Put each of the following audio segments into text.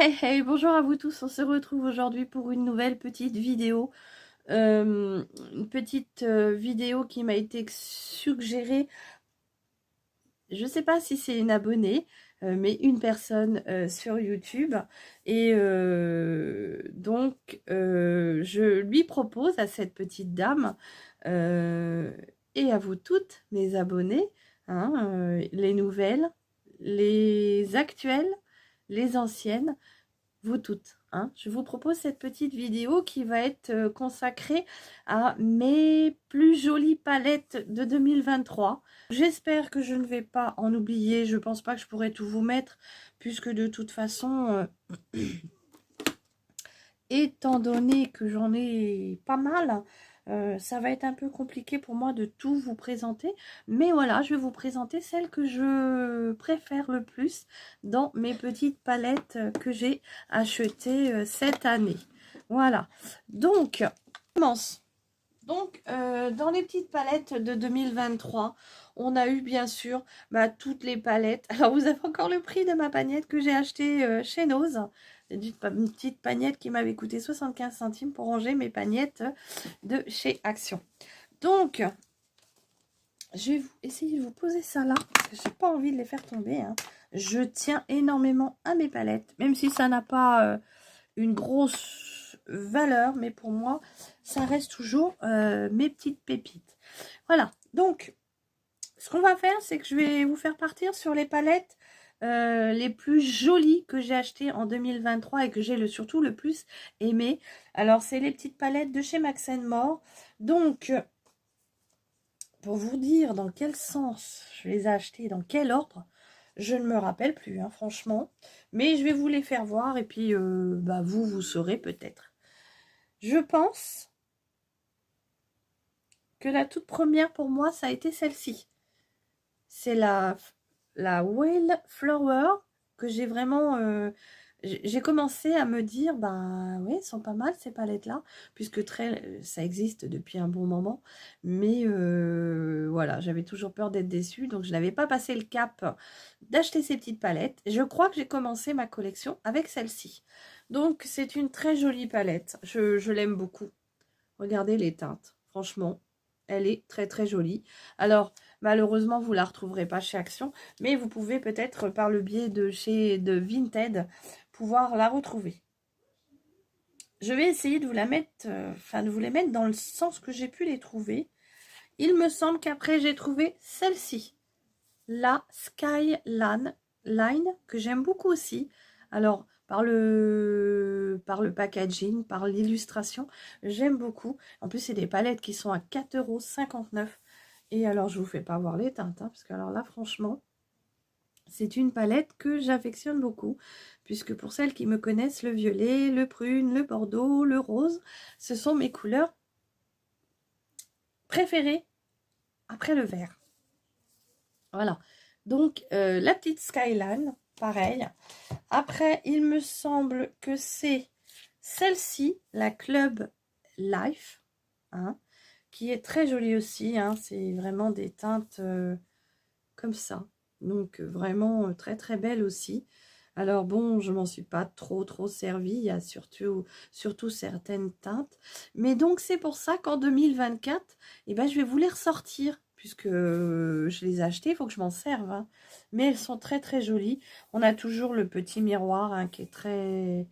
Hey hey, bonjour à vous tous, on se retrouve aujourd'hui pour une nouvelle petite vidéo. Une petite vidéo qui m'a été suggérée, je ne sais pas si c'est une abonnée, mais une personne sur YouTube. Et donc, je lui propose à cette petite dame et à vous toutes, mes abonnés, hein, les nouvelles, les actuelles, les anciennes, vous toutes, hein. Je vous propose cette petite vidéo qui va être consacrée à mes plus jolies palettes de 2023. J'espère que je ne vais pas en oublier. Je pense pas que je pourrai tout vous mettre, puisque de toute façon, étant donné que j'en ai pas mal, ça va être un peu compliqué pour moi de tout vous présenter. Mais voilà, je vais vous présenter celles que je préfère le plus dans mes petites palettes que j'ai achetées cette année. Voilà, donc, on commence. Donc, dans les petites palettes de 2023, on a eu bien sûr toutes les palettes. Alors, vous avez encore le prix de ma pagnette que j'ai achetée chez Nose. Une petite pagnette qui m'avait coûté 75 centimes pour ranger mes pagnettes de chez Action. Donc, je vais essayer de vous poser ça là, parce que je n'ai pas envie de les faire tomber, hein. Je tiens énormément à mes palettes, même si ça n'a pas une grosse valeur, mais pour moi, ça reste toujours mes petites pépites. Voilà, donc, ce qu'on va faire, c'est que je vais vous faire partir sur les palettes les plus jolies que j'ai achetées en 2023 et que j'ai surtout le plus aimé. Alors, c'est les petites palettes de chez Max More. Donc, pour vous dire dans quel sens je les ai achetées, dans quel ordre, je ne me rappelle plus, hein, franchement. Mais je vais vous les faire voir et puis vous saurez peut-être. Je pense que la toute première pour moi, ça a été celle-ci. C'est la Wildflower que j'ai vraiment... j'ai commencé à me dire, oui, elles sont pas mal ces palettes-là, puisque ça existe depuis un bon moment. Mais voilà, j'avais toujours peur d'être déçue, donc je n'avais pas passé le cap d'acheter ces petites palettes. Je crois que j'ai commencé ma collection avec celle-ci. Donc c'est une très jolie palette, je l'aime beaucoup. Regardez les teintes, franchement, elle est très très jolie. Alors, malheureusement, vous ne la retrouverez pas chez Action, mais vous pouvez peut-être par le biais de Vinted pouvoir la retrouver. Je vais essayer de vous la mettre, de vous les mettre dans le sens que j'ai pu les trouver. Il me semble qu'après j'ai trouvé celle-ci, la Skyline, que j'aime beaucoup aussi. Alors, par le packaging, par l'illustration, j'aime beaucoup. En plus, c'est des palettes qui sont à 4,59 €. Et alors, je vous fais pas voir les teintes, hein, parce que alors là, franchement, c'est une palette que j'affectionne beaucoup, puisque pour celles qui me connaissent, le violet, le prune, le bordeaux, le rose, ce sont mes couleurs préférées après le vert. Voilà. Donc, la petite Skyline, pareil. Après, il me semble que c'est celle-ci, la Club Life, hein, qui est très jolie aussi, hein. C'est vraiment des teintes comme ça. Donc, vraiment très très belle aussi. Alors bon, je m'en suis pas trop servie. Il y a surtout certaines teintes. Mais donc, c'est pour ça qu'en 2024, je vais vous les ressortir, puisque je les ai achetées, il faut que je m'en serve, hein. Mais elles sont très très jolies. On a toujours le petit miroir, hein, qui est très...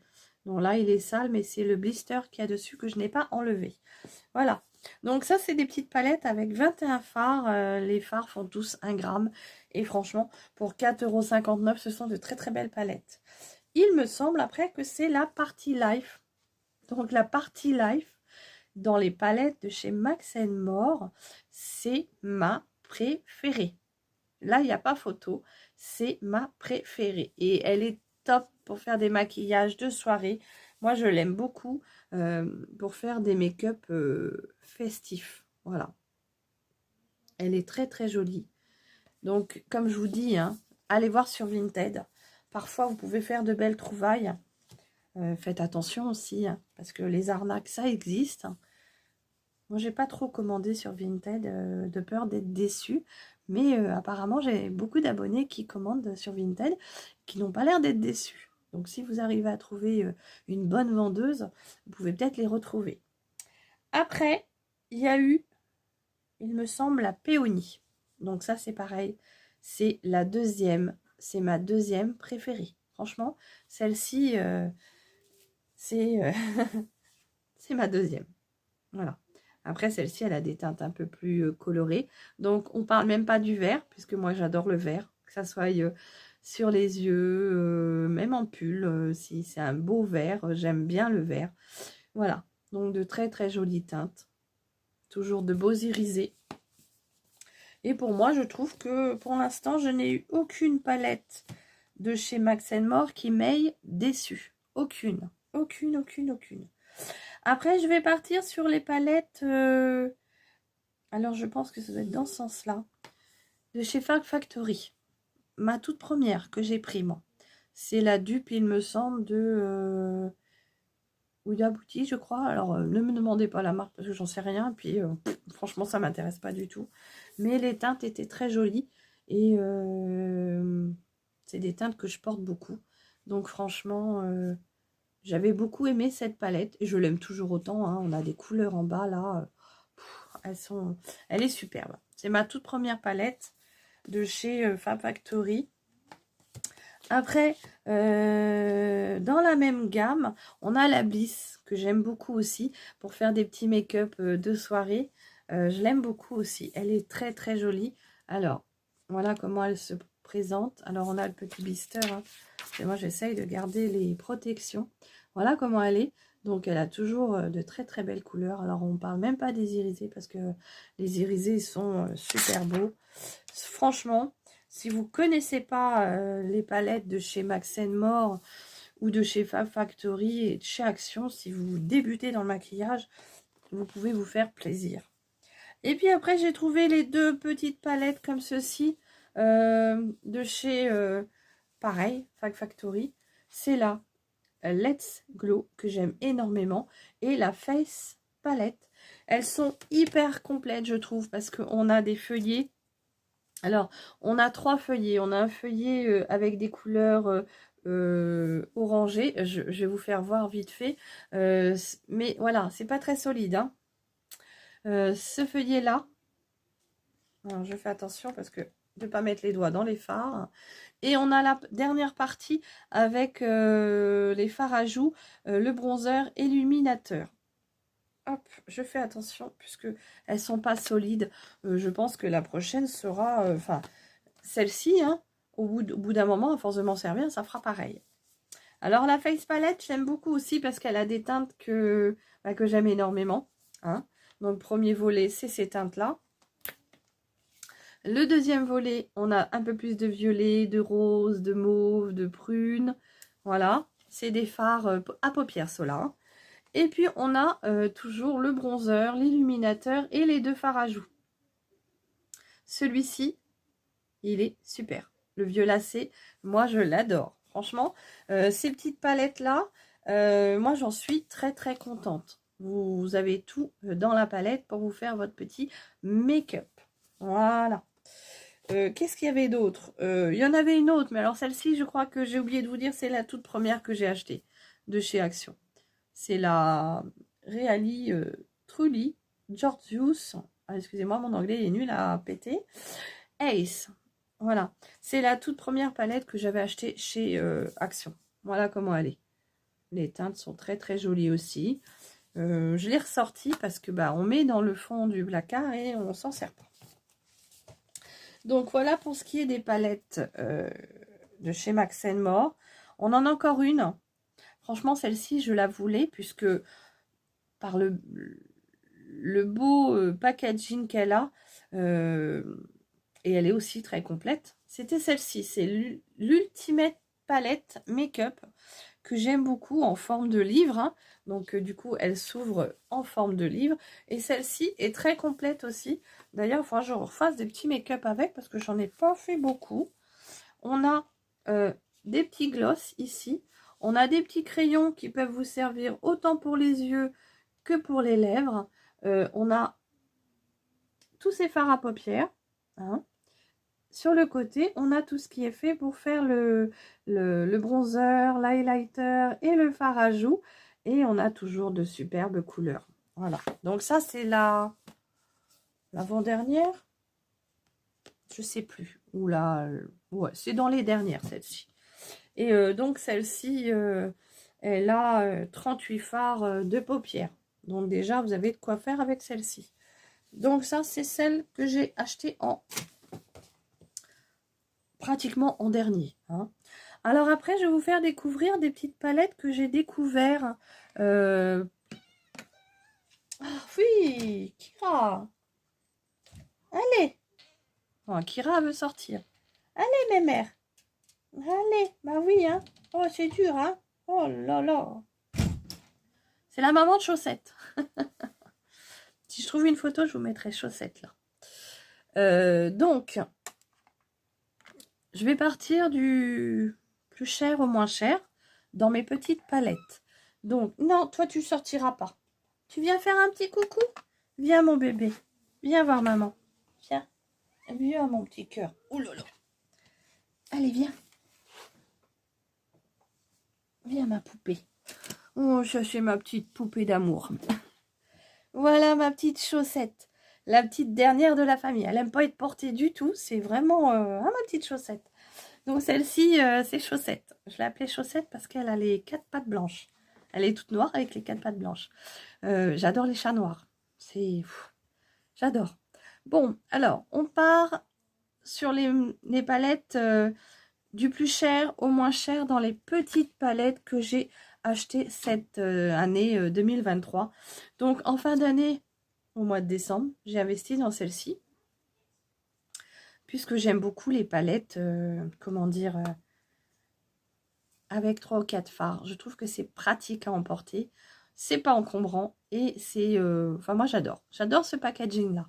Bon, là, il est sale, mais c'est le blister qu'il y a dessus que je n'ai pas enlevé. Voilà. Donc ça, c'est des petites palettes avec 21 fards. Les fards font tous 1 gramme. Et franchement, pour 4,59 €, ce sont de très très belles palettes. Il me semble après que c'est la Party Life. Donc la Party Life, dans les palettes de chez Max More, c'est ma préférée. Là, il n'y a pas photo. C'est ma préférée. Et elle est top pour faire des maquillages de soirée. Moi, je l'aime beaucoup pour faire des make-up festifs. Voilà. Elle est très, très jolie. Donc, comme je vous dis, hein, allez voir sur Vinted. Parfois, vous pouvez faire de belles trouvailles. Faites attention aussi, hein, parce que les arnaques, ça existe. Moi, j'ai pas trop commandé sur Vinted de peur d'être déçue. Mais apparemment, j'ai beaucoup d'abonnés qui commandent sur Vinted qui n'ont pas l'air d'être déçus. Donc si vous arrivez à trouver une bonne vendeuse, vous pouvez peut-être les retrouver. Après, il y a eu, il me semble, la péonie. Donc ça c'est pareil, c'est la deuxième, c'est ma deuxième préférée. Franchement, celle-ci, c'est c'est ma deuxième. Voilà. Après, celle-ci, elle a des teintes un peu plus colorées. Donc, on parle même pas du vert, puisque moi, j'adore le vert. Que ça soit sur les yeux, même en pull, si c'est un beau vert, j'aime bien le vert. Voilà. Donc, de très, très jolies teintes. Toujours de beaux irisés. Et pour moi, je trouve que, pour l'instant, je n'ai eu aucune palette de chez Max More qui m'aille déçue. Aucune. Aucune, aucune, aucune. Après, je vais partir sur les palettes. Alors, je pense que ça doit être dans ce sens-là. De chez Fag Factory. Ma toute première que j'ai pris, moi. C'est la dupe, il me semble, de Huda Beauty, je crois. Alors, ne me demandez pas la marque parce que j'en sais rien. Puis, franchement, ça m'intéresse pas du tout. Mais les teintes étaient très jolies. Et c'est des teintes que je porte beaucoup. Donc, franchement... j'avais beaucoup aimé cette palette et je l'aime toujours autant. Hein. On a des couleurs en bas là. Elle est superbe. C'est ma toute première palette de chez Fab Factory. Après, dans la même gamme, on a la Bliss que j'aime beaucoup aussi pour faire des petits make-up de soirée. Je l'aime beaucoup aussi. Elle est très très jolie. Alors, voilà comment elle se présente. Alors, on a le petit blister. Hein. Et moi, j'essaye de garder les protections. Voilà comment elle est. Donc, elle a toujours de très très belles couleurs. Alors, on ne parle même pas des irisés parce que les irisés sont super beaux. Franchement, si vous ne connaissez pas les palettes de chez Max More ou de chez Fab Factory et de chez Action, si vous débutez dans le maquillage, vous pouvez vous faire plaisir. Et puis après, j'ai trouvé les deux petites palettes comme ceci de chez, pareil, Fab Factory. C'est la Let's Glow que j'aime énormément et la Face Palette. Elles sont hyper complètes, je trouve, parce qu'on a des feuillets. Alors, on a 3 feuillets. On a un feuillet avec des couleurs orangées. Je vais vous faire voir vite fait. Mais voilà, c'est pas très solide. Hein. Ce feuillet-là, je fais attention parce que de ne pas mettre les doigts dans les fards. Et on a la dernière partie avec les fards à joues, le bronzer illuminateur. Hop, je fais attention puisque elles sont pas solides. Je pense que la prochaine sera, enfin, celle-ci, hein, au bout d'un moment, à force de m'en servir, ça fera pareil. Alors la Face Palette, j'aime beaucoup aussi parce qu'elle a des teintes que j'aime énormément. Hein. Donc le premier volet, c'est ces teintes-là. Le deuxième volet, on a un peu plus de violet, de rose, de mauve, de prune. Voilà, c'est des fards à paupières, ceux-là. Hein. Et puis, on a toujours le bronzer, l'illuminateur et les deux fards à joues. Celui-ci, il est super. Le violacé, moi, je l'adore. Franchement, ces petites palettes-là, moi, j'en suis très, très contente. Vous avez tout dans la palette pour vous faire votre petit make-up. Voilà. Qu'est-ce qu'il y avait d'autre? Il y en avait une autre, mais alors celle-ci, je crois que j'ai oublié de vous dire, c'est la toute première que j'ai achetée de chez Action. C'est la Reali Truly Georgius. Ah, excusez-moi, mon anglais est nul à péter. Ace. Voilà. C'est la toute première palette que j'avais achetée chez Action. Voilà comment elle est. Les teintes sont très très jolies aussi. Je l'ai ressortie parce que on met dans le fond du placard et on s'en sert pas. Donc voilà pour ce qui est des palettes de chez Max More. On en a encore une. Franchement, celle-ci, je la voulais puisque par le beau packaging qu'elle a, et elle est aussi très complète, c'était celle-ci. C'est l'Ultimate Palette Make-up que j'aime beaucoup en forme de livre. Hein. Donc, du coup, elle s'ouvre en forme de livre. Et celle-ci est très complète aussi. D'ailleurs, il faudra que je refasse des petits make-up avec parce que j'en ai pas fait beaucoup. On a des petits gloss ici. On a des petits crayons qui peuvent vous servir autant pour les yeux que pour les lèvres. On a tous ces fards à paupières. Hein. sur le côté, on a tout ce qui est fait pour faire le bronzer, l'highlighter et le fard à joues. Et on a toujours de superbes couleurs. Voilà. Donc ça, c'est l'avant-dernière. Je sais plus. Ou là, ouais, c'est dans les dernières, celle-ci. Et donc, celle-ci, elle a 38 fards de paupières. Donc déjà, vous avez de quoi faire avec celle-ci. Donc ça, c'est celle que j'ai achetée pratiquement en dernier. Hein. Alors après, je vais vous faire découvrir des petites palettes que j'ai découvertes. Ah oui, Kira. Allez. Oh, Kira veut sortir. Allez, mes mères. Allez, bah oui, hein. Oh, c'est dur, hein. Oh là là. C'est la maman de chaussettes. Si je trouve une photo, je vous mettrai chaussettes là. Donc, je vais partir du plus cher au moins cher dans mes petites palettes. Donc, non, toi, tu sortiras pas. Tu viens faire un petit coucou? Viens, mon bébé. Viens voir maman. Viens. Viens, mon petit cœur. Oh là là. Allez, viens. Viens, ma poupée. Oh, ça, c'est ma petite poupée d'amour. Voilà ma petite chaussette. La petite dernière de la famille. Elle n'aime pas être portée du tout. C'est vraiment ma petite chaussette. Donc, celle-ci, c'est chaussette. Je l'ai appelée chaussette parce qu'elle a les 4 pattes blanches. Elle est toute noire avec les 4 pattes blanches. J'adore les chats noirs. J'adore. Bon, alors, on part sur les palettes du plus cher au moins cher dans les petites palettes que j'ai achetées cette année 2023. Donc, en fin d'année, au mois de décembre, j'ai investi dans celle-ci. Puisque j'aime beaucoup les palettes, comment dire, avec 3 ou 4 fards. Je trouve que c'est pratique à emporter. C'est pas encombrant et c'est... enfin, moi, j'adore. J'adore ce packaging-là.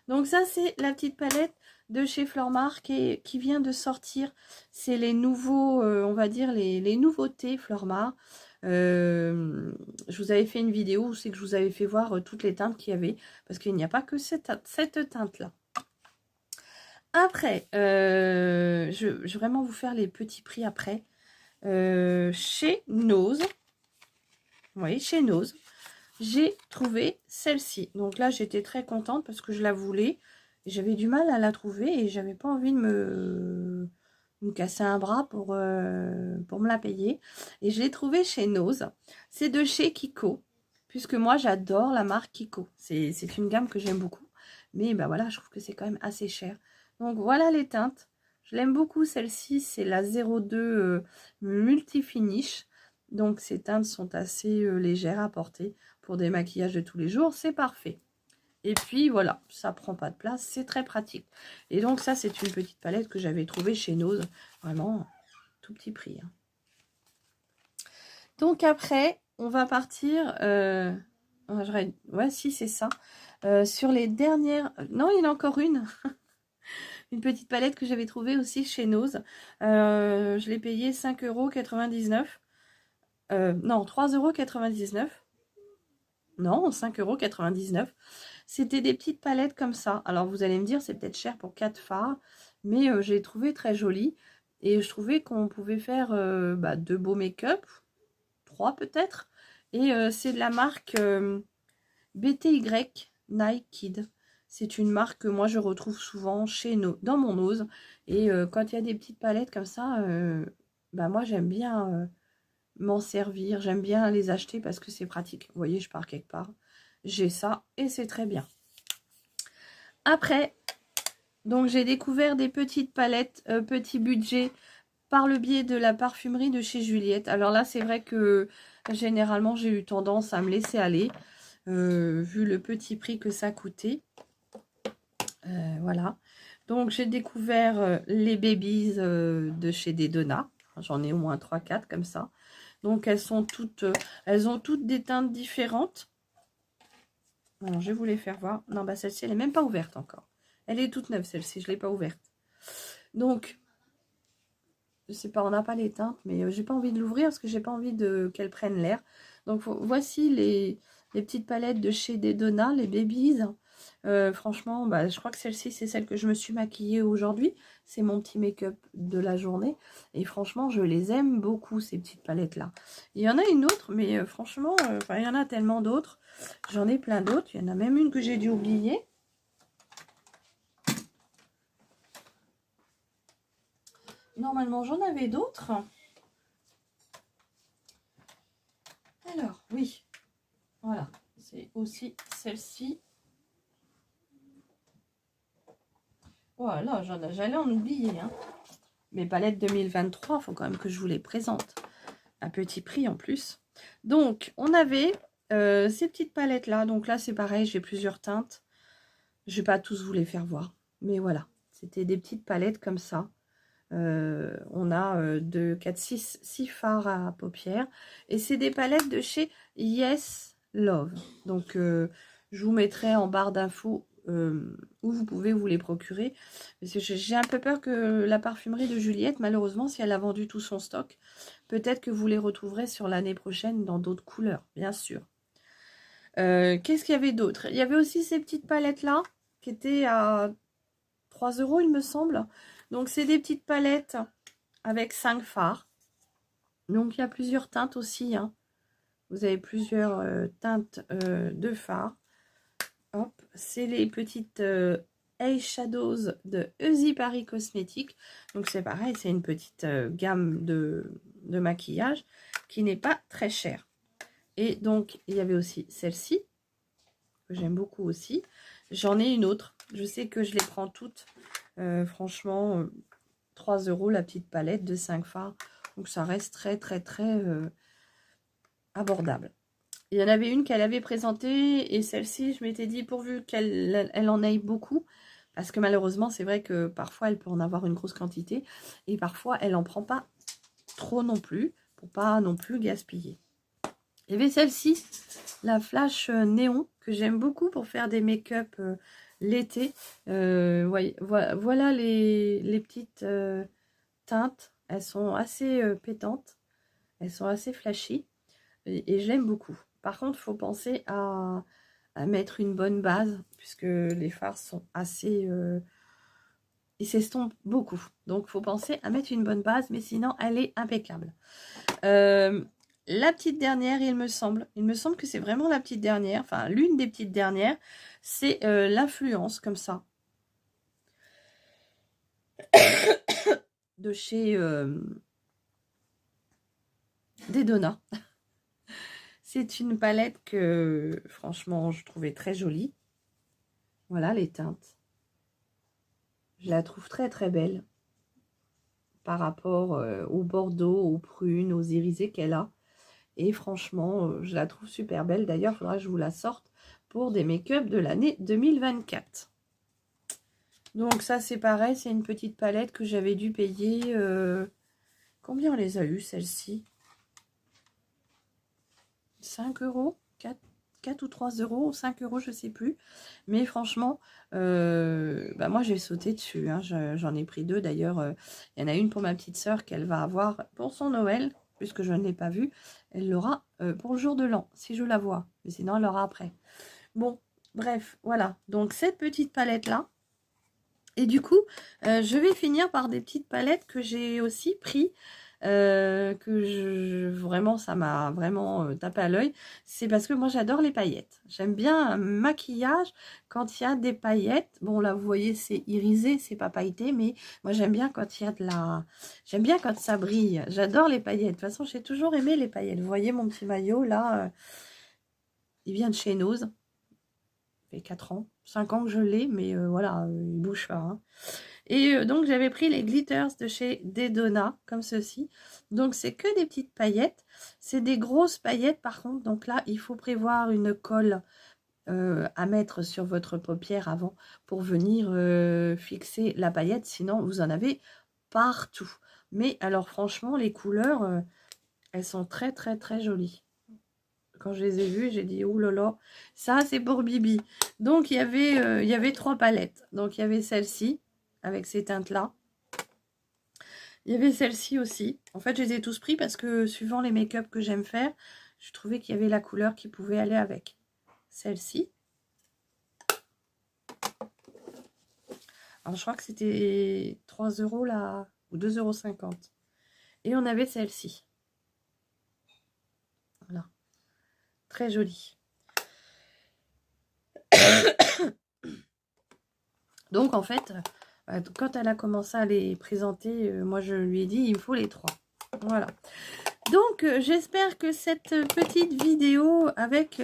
Donc, ça, c'est la petite palette de chez Flormar qui vient de sortir. C'est les nouveaux, on va dire, les nouveautés Flormar. Je vous avais fait une vidéo où c'est que je vous avais fait voir toutes les teintes qu'il y avait. Parce qu'il n'y a pas que cette teinte-là. Après, je vais vraiment vous faire les petits prix après. Chez Nose, oui, chez Nose, j'ai trouvé celle-ci. Donc là, j'étais très contente parce que je la voulais. J'avais du mal à la trouver et j'avais pas envie de me casser un bras pour me la payer. Et je l'ai trouvée chez Nose. C'est de chez Kiko, puisque moi, j'adore la marque Kiko. C'est une gamme que j'aime beaucoup. Mais ben voilà, je trouve que c'est quand même assez cher. Donc voilà les teintes. Je l'aime beaucoup celle-ci, c'est la 02 Multifinish. Donc ces teintes sont assez légères à porter pour des maquillages de tous les jours, c'est parfait. Et puis voilà, ça prend pas de place, c'est très pratique. Et donc ça c'est une petite palette que j'avais trouvée chez Nose, vraiment tout petit prix. Hein. Donc après, on va partir, ouais si c'est ça, sur les dernières, non il y en a encore une. Une petite palette que j'avais trouvée aussi chez Nose. Je l'ai payée 5,99 €. Non, 3,99 €. Non, 5,99 €. C'était des petites palettes comme ça. Alors, vous allez me dire, c'est peut-être cher pour 4 fards. Mais j'ai trouvé très joli. Et je trouvais qu'on pouvait faire 2 beaux make-up. 3 peut-être. Et c'est de la marque BTY Nike Kid. C'est une marque que moi je retrouve souvent dans mon Nose. Et quand il y a des petites palettes comme ça, moi j'aime bien m'en servir. J'aime bien les acheter parce que c'est pratique. Vous voyez, je pars quelque part. J'ai ça et c'est très bien. Après, donc j'ai découvert des petites palettes, petit budget, par le biais de la parfumerie de chez Juliette. Alors là, c'est vrai que généralement j'ai eu tendance à me laisser aller. Vu le petit prix que ça coûtait. Voilà. Donc, j'ai découvert les babies de chez Dedona. J'en ai au moins 3-4 comme ça. Donc, elles ont toutes des teintes différentes. Alors, je vais vous les faire voir. Non, bah celle-ci, elle n'est même pas ouverte encore. Elle est toute neuve, celle-ci. Je ne l'ai pas ouverte. Donc, je sais pas, on n'a pas les teintes, mais j'ai pas envie de l'ouvrir parce que j'ai pas envie qu'elle prenne l'air. Donc, voici les petites palettes de chez Dedona, les babies. Franchement, bah, je crois que celle-ci, c'est celle que je me suis maquillée aujourd'hui. C'est mon petit make-up de la journée. Et franchement, je les aime beaucoup, ces petites palettes-là. Il y en a une autre, mais franchement, il y en a tellement d'autres. J'en ai plein d'autres. Il y en a même une que j'ai dû oublier. Normalement, j'en avais d'autres. Alors, oui. Voilà. C'est aussi celle-ci. Voilà, j'allais en oublier. Hein. Mes palettes 2023, il faut quand même que je vous les présente. À petit prix en plus. Donc, on avait ces petites palettes-là. Donc là, c'est pareil, j'ai plusieurs teintes. Je ne vais pas tous vous les faire voir. Mais voilà, c'était des petites palettes comme ça. On a 2, 4, 6 fards à paupières. Et c'est des palettes de chez Yes Love. Donc, je vous mettrai en barre d'infos où vous pouvez vous les procurer. Parce que j'ai un peu peur que la parfumerie de Juliette, malheureusement, si elle a vendu tout son stock, peut-être que vous les retrouverez sur l'année prochaine dans d'autres couleurs, bien sûr. Qu'est-ce qu'il y avait d'autre? Il y avait aussi ces petites palettes-là, qui étaient à 3 €, il me semble. Donc, c'est des petites palettes avec 5 fards. Donc, il y a plusieurs teintes aussi. Hein. Vous avez plusieurs teintes de fards. Hop, c'est les petites eyeshadows de Easy Paris Cosmétiques. Donc, c'est pareil, c'est une petite gamme de maquillage qui n'est pas très chère. Et donc, il y avait aussi celle-ci, que j'aime beaucoup aussi. J'en ai une autre. Je sais que je les prends toutes. Franchement, 3 € la petite palette de 5 fards. Donc, ça reste très, très, très abordable. Il y en avait une qu'elle avait présentée. Et celle-ci, je m'étais dit, pourvu qu'elle en ait beaucoup. Parce que malheureusement, c'est vrai que parfois, elle peut en avoir une grosse quantité. Et parfois, elle n'en prend pas trop non plus. Pour pas non plus gaspiller. Il y avait celle-ci, la Flash Néon, que j'aime beaucoup pour faire des make-up l'été. Ouais, voilà les petites teintes. Elles sont assez pétantes. Elles sont assez flashy. Et je l'aime beaucoup. Par contre, il faut penser à mettre une bonne base, puisque les fards sont assez... ils s'estompent beaucoup. Donc, il faut penser à mettre une bonne base, mais sinon, elle est impeccable. La petite dernière, il me semble que c'est vraiment la petite dernière, enfin l'une des petites dernières, c'est l'influence comme ça de chez Dedona. C'est une palette que franchement je trouvais très jolie. Voilà les teintes. Je la trouve très très belle par rapport au bordeaux, aux prunes, aux irisés qu'elle a. Et franchement, je la trouve super belle. D'ailleurs, il faudra que je vous la sorte pour des make-up de l'année 2024. Donc ça, c'est pareil. C'est une petite palette que j'avais dû payer... combien on les a eu, celle-ci? 5 €, 4 ou 3 €, 5 €, je ne sais plus. Mais franchement, bah moi, j'ai sauté dessus. Hein. J'en ai pris 2, d'ailleurs. Il y en a une pour ma petite sœur qu'elle va avoir pour son Noël. Puisque je ne l'ai pas vue, elle l'aura pour le jour de l'an, si je la vois. Mais sinon, elle l'aura après. Bon, bref, voilà. Donc, cette petite palette-là. Et du coup, je vais finir par des petites palettes que j'ai aussi pris. Vraiment, ça m'a vraiment tapé à l'œil. C'est parce que moi, j'adore les paillettes. J'aime bien un maquillage quand il y a des paillettes. Bon, là, vous voyez, c'est irisé, c'est pas pailleté, mais moi, j'aime bien quand il y a de la... J'aime bien quand ça brille. J'adore les paillettes. De toute façon, j'ai toujours aimé les paillettes. Vous voyez mon petit maillot, là, il vient de chez Nose. Ça fait 4 ans, 5 ans que je l'ai, mais voilà, il bouge pas. Hein. Et donc, j'avais pris les glitters de chez Dedona, comme ceci. Donc, c'est que des petites paillettes. C'est des grosses paillettes, par contre. Donc là, il faut prévoir une colle à mettre sur votre paupière avant pour venir fixer la paillette. Sinon, vous en avez partout. Mais alors, franchement, les couleurs, elles sont très, très, très jolies. Quand je les ai vues, j'ai dit, oulala, ça, c'est pour Bibi. Donc, il y avait 3 palettes. Donc, il y avait celle-ci, avec ces teintes-là. Il y avait celle-ci aussi. En fait, je les ai tous pris parce que suivant les make-up que j'aime faire, je trouvais qu'il y avait la couleur qui pouvait aller avec. Celle-ci. Alors, je crois que c'était 3 € là, ou 2,50 €. Et on avait celle-ci. Voilà. Très jolie. Donc, en fait, quand elle a commencé à les présenter, moi, je lui ai dit, il me faut les 3. Voilà. Donc, j'espère que cette petite vidéo avec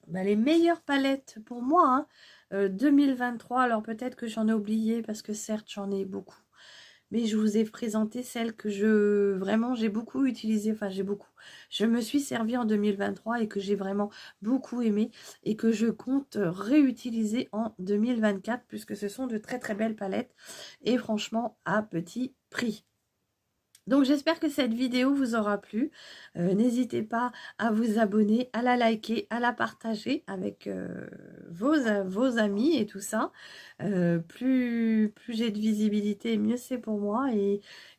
les meilleures palettes pour moi, hein, 2023, alors peut-être que j'en ai oublié parce que certes, j'en ai beaucoup. Mais je vous ai présenté celles que vraiment, j'ai beaucoup utilisé. Enfin, je me suis servi en 2023 et que j'ai vraiment beaucoup aimé et que je compte réutiliser en 2024 puisque ce sont de très très belles palettes et franchement à petit prix. Donc j'espère que cette vidéo vous aura plu. N'hésitez pas à vous abonner, à la liker, à la partager avec vos amis et tout ça. Plus j'ai de visibilité, mieux c'est pour moi.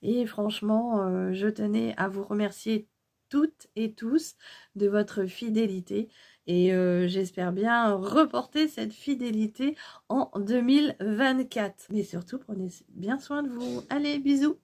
Et franchement, je tenais à vous remercier toutes et tous de votre fidélité. Et j'espère bien reporter cette fidélité en 2024. Mais surtout, prenez bien soin de vous. Allez, bisous!